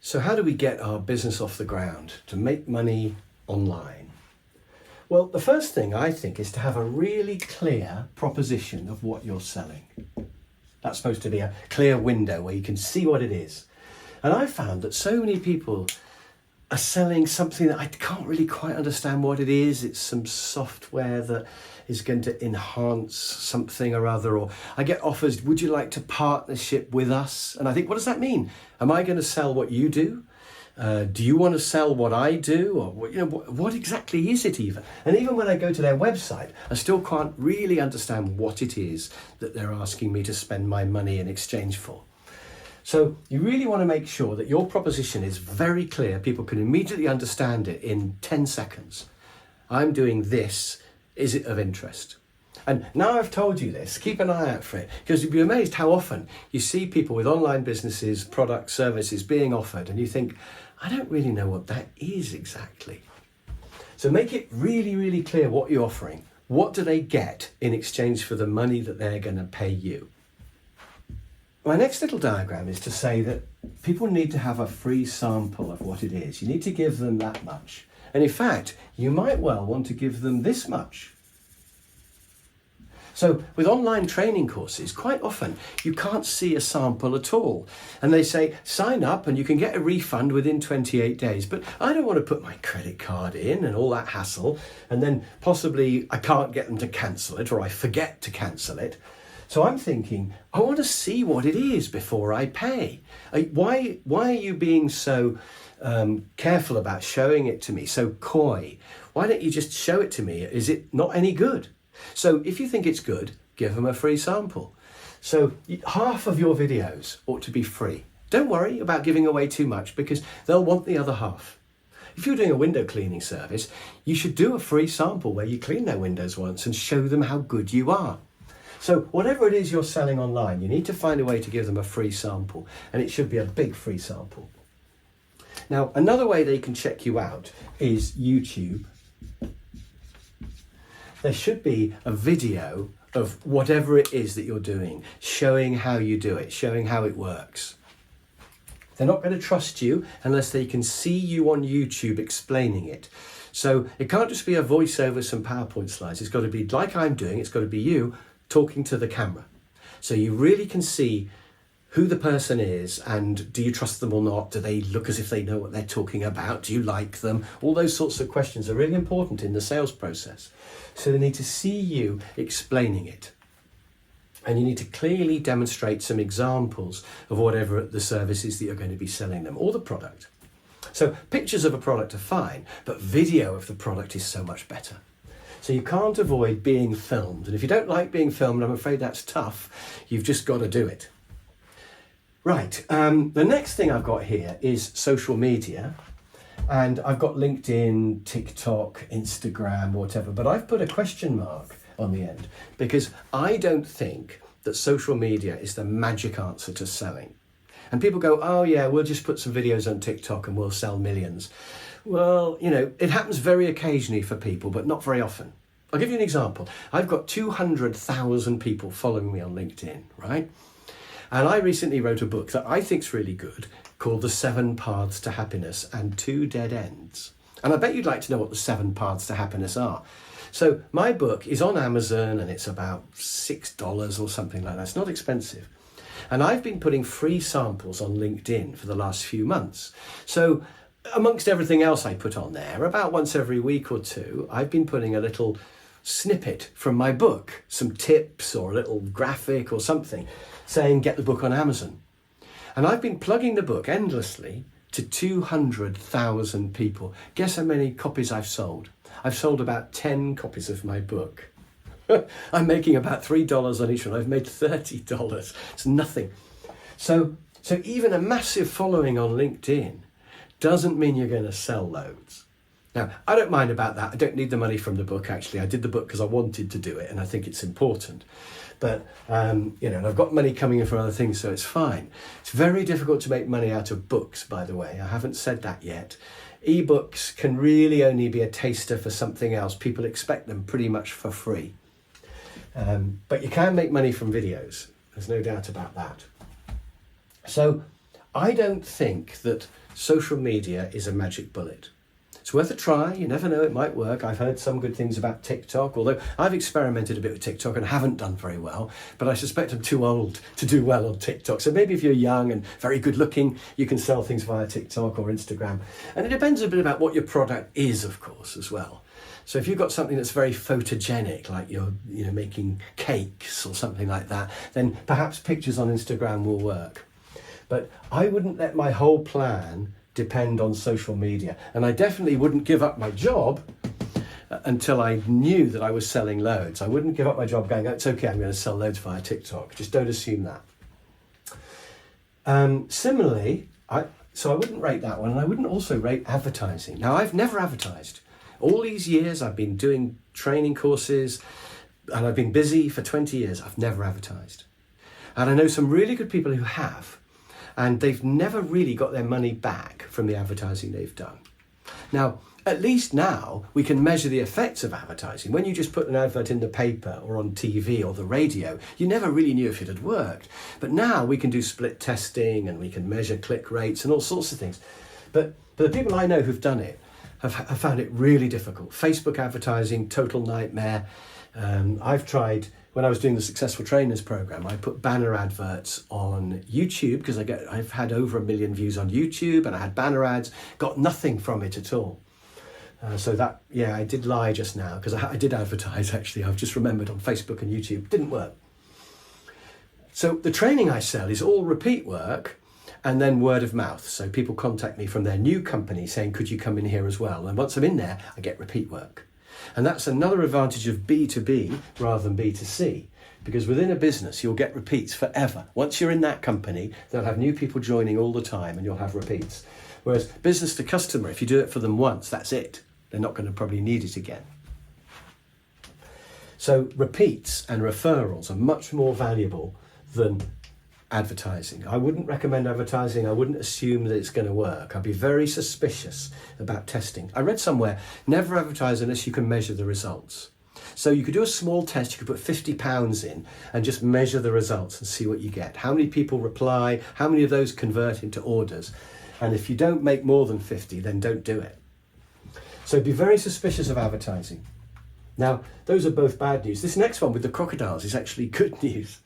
So how do we get our business off the ground to make money online? Well, the first thing I think is to have a really clear proposition of what you're selling. That's supposed to be a clear window where you can see what it is. And I found that so many people are selling something that I can't really quite understand what it is. It's some software that is going to enhance something or other, or I get offers, would you like to partnership with us? And I think, what does that mean? Am I going to sell what you do? Do you want to sell what I do? Or what exactly is it even? And even when I go to their website, I still can't really understand what it is that they're asking me to spend my money in exchange for. So you really want to make sure that your proposition is very clear. People can immediately understand it in 10 seconds. I'm doing this. Is it of interest? And now I've told you this, keep an eye out for it, because you'd be amazed how often you see people with online businesses, products, services being offered, and you think, I don't really know what that is exactly. So make it really, really clear what you're offering. What do they get in exchange for the money that they're going to pay you? My next little diagram is to say that people need to have a free sample of what it is. You need to give them that much. And in fact, you might well want to give them this much. So with online training courses, quite often you can't see a sample at all. And they say, sign up and you can get a refund within 28 days. But I don't want to put my credit card in and all that hassle. And then possibly I can't get them to cancel it, or I forget to cancel it. So I'm thinking, I want to see what it is before I pay. Why are you being so careful about showing it to me, so coy? Why don't you just show it to me? Is it not any good? So if you think it's good, give them a free sample. So half of your videos ought to be free. Don't worry about giving away too much, because they'll want the other half. If you're doing a window cleaning service, you should do a free sample where you clean their windows once and show them how good you are. So whatever it is you're selling online, you need to find a way to give them a free sample, and it should be a big free sample. Now, another way they can check you out is YouTube. There should be a video of whatever it is that you're doing, showing how you do it, showing how it works. They're not going to trust you unless they can see you on YouTube explaining it. So it can't just be a voiceover, some PowerPoint slides. It's got to be like I'm doing. It's got to be you talking to the camera. So you really can see who the person is, and do you trust them or not? Do they look as if they know what they're talking about? Do you like them? All those sorts of questions are really important in the sales process. So they need to see you explaining it. And you need to clearly demonstrate some examples of whatever the service is that you're going to be selling them, or the product. So pictures of a product are fine, but video of the product is so much better. So you can't avoid being filmed. And if you don't like being filmed, I'm afraid that's tough. You've just got to do it. Right, the next thing I've got here is social media. And I've got LinkedIn, TikTok, Instagram, whatever. But I've put a question mark on the end, because I don't think that social media is the magic answer to selling. And people go, oh yeah, we'll just put some videos on TikTok and we'll sell millions. Well, it happens very occasionally for people, but not very often. I'll give you an example. I've got 200,000 people following me on LinkedIn, right? And I recently wrote a book that I think's really good, called The 7 Paths to Happiness and 2 Dead Ends. And I bet you'd like to know what the 7 paths to happiness are. So my book is on Amazon and it's about $6 or something like that. It's not expensive. And I've been putting free samples on LinkedIn for the last few months. So amongst everything else I put on there, about once every week or two, I've been putting a little snippet from my book, some tips or a little graphic or something, saying get the book on Amazon. And I've been plugging the book endlessly to 200,000 people. Guess how many copies I've sold? I've sold about 10 copies of my book. I'm making about $3 on each one. I've made $30. It's nothing. So even a massive following on LinkedIn doesn't mean you're going to sell loads. Now, I don't mind about that. I don't need the money from the book, actually. I did the book because I wanted to do it, and I think it's important. But, and I've got money coming in from other things, so it's fine. It's very difficult to make money out of books, by the way. I haven't said that yet. Ebooks can really only be a taster for something else. People expect them pretty much for free. But you can make money from videos. There's no doubt about that. So I don't think that social media is a magic bullet. It's worth a try. You never know, it might work. I've heard some good things about TikTok, although I've experimented a bit with TikTok and haven't done very well, but I suspect I'm too old to do well on TikTok. So maybe if you're young and very good looking, you can sell things via TikTok or Instagram. And it depends a bit about what your product is, of course, as well. So if you've got something that's very photogenic, like you're making cakes or something like that, then perhaps pictures on Instagram will work. But I wouldn't let my whole plan depend on social media. And I definitely wouldn't give up my job until I knew that I was selling loads. I wouldn't give up my job going, it's okay, I'm going to sell loads via TikTok. Just don't assume that. Similarly, I wouldn't rate that one, and I wouldn't also rate advertising. Now, I've never advertised. All these years I've been doing training courses and I've been busy for 20 years. I've never advertised. And I know some really good people who have, and they've never really got their money back from the advertising they've done. Now, at least now we can measure the effects of advertising. When you just put an advert in the paper or on TV or the radio, you never really knew if it had worked. But now we can do split testing and we can measure click rates and all sorts of things. But the people I know who've done it have found it really difficult. Facebook advertising, total nightmare. I've tried, when I was doing the Successful Trainers program, I put banner adverts on YouTube because I've had over 1 million views on YouTube, and I had banner ads, got nothing from it at all. So that, yeah, I did lie just now because I did advertise actually. I've just remembered on Facebook and YouTube, didn't work. So the training I sell is all repeat work and then word of mouth. So people contact me from their new company saying, could you come in here as well? And once I'm in there, I get repeat work. And that's another advantage of B2B rather than B2C, because within a business, you'll get repeats forever. Once you're in that company, they'll have new people joining all the time and you'll have repeats. Whereas business to customer, if you do it for them once, that's it. They're not going to probably need it again. So repeats and referrals are much more valuable than advertising. I wouldn't recommend advertising. I wouldn't assume that it's going to work. I'd be very suspicious about testing. I read somewhere, never advertise unless you can measure the results. So you could do a small test, you could put £50 in and just measure the results and see what you get. How many people reply, how many of those convert into orders? And if you don't make more than 50, then don't do it. So be very suspicious of advertising. Now, those are both bad news. This next one with the crocodiles is actually good news.